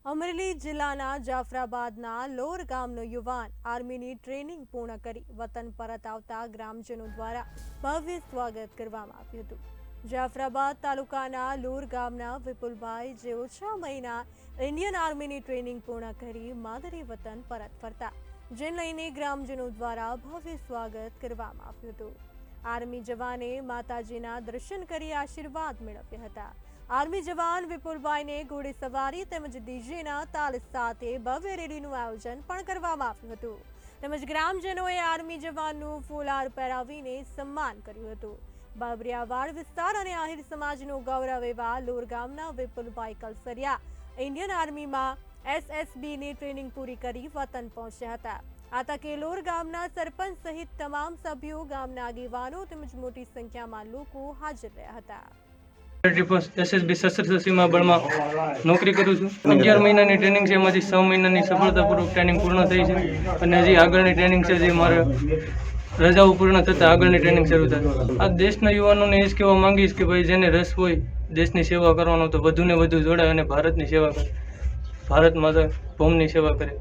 અમરેલી જિલ્લાના જાફરાબાદના લોર ગામનો યુવાન આર્મીની ટ્રેનિંગ પૂર્ણ કરી વતન પરત આવતા ગ્રામજનો દ્વારા ભવ્ય સ્વાગત કરવામાં આવ્યું હતું। જાફરાબાદ તાલુકાના લોર ગામના વિપુલભાઈ જેઓ 6 મહિના ઇન્ડિયન આર્મીની ટ્રેનિંગ પૂર્ણ કરી માદરે વતન પરત ફરતા જેને લઈને ગ્રામજનો દ્વારા ભવ્ય સ્વાગત કરવામાં આવ્યું હતું। આર્મી જવાને માતાજીના દર્શન કરી આશીર્વાદ મેળવ્યા હતા। આર્મી જવાન વિપુલભાઈને ઘોડે સવારી તેમજ ડીજેના તાલ સાથે ભવ્ય રેલીનું આયોજન પણ કરવામાં આવ્યું હતું તેમજ ગ્રામજનોએ આર્મી જવાનનું ફૂલહાર પહેરાવીને સન્માન કર્યું હતું। બાબરિયાવાડ વિસ્તાર અને આહિર સમાજનું ગૌરવ એવા લોર ગામના વિપુલભાઈ કલસરિયા ઇન્ડિયન આર્મીમાં SSBની ટ્રેનિંગ પૂરી કરી વતન પહોંચ્યા હતા। આ તકે લોર ગામના સરપંચ સહિત તમામ સભ્યો, ગામના આગેવાનો તેમજ મોટી સંખ્યામાં લોકો હાજર રહ્યા હતા। SSB સશસ્ત્ર સીમા બળમાં નોકરી કરું છું। 11 મહિનાની ટ્રેનિંગ છે, એમાંથી 6 મહિનાની સફળતાપૂર્વક ટ્રેનિંગ પૂર્ણ થઈ છે અને હજી આગળની ટ્રેનિંગ છે, જે મારે રજાઓ પૂર્ણ થતાં આગળની ટ્રેનિંગ શરૂ થાય। આ દેશના યુવાનોને એ જ કહેવા માંગીશ કે ભાઈ, જેને રસ હોય દેશની સેવા કરવાનો તો વધુને વધુ જોડાય અને ભારતની સેવા કરે, ભારત માતા ભૌમની સેવા કરે।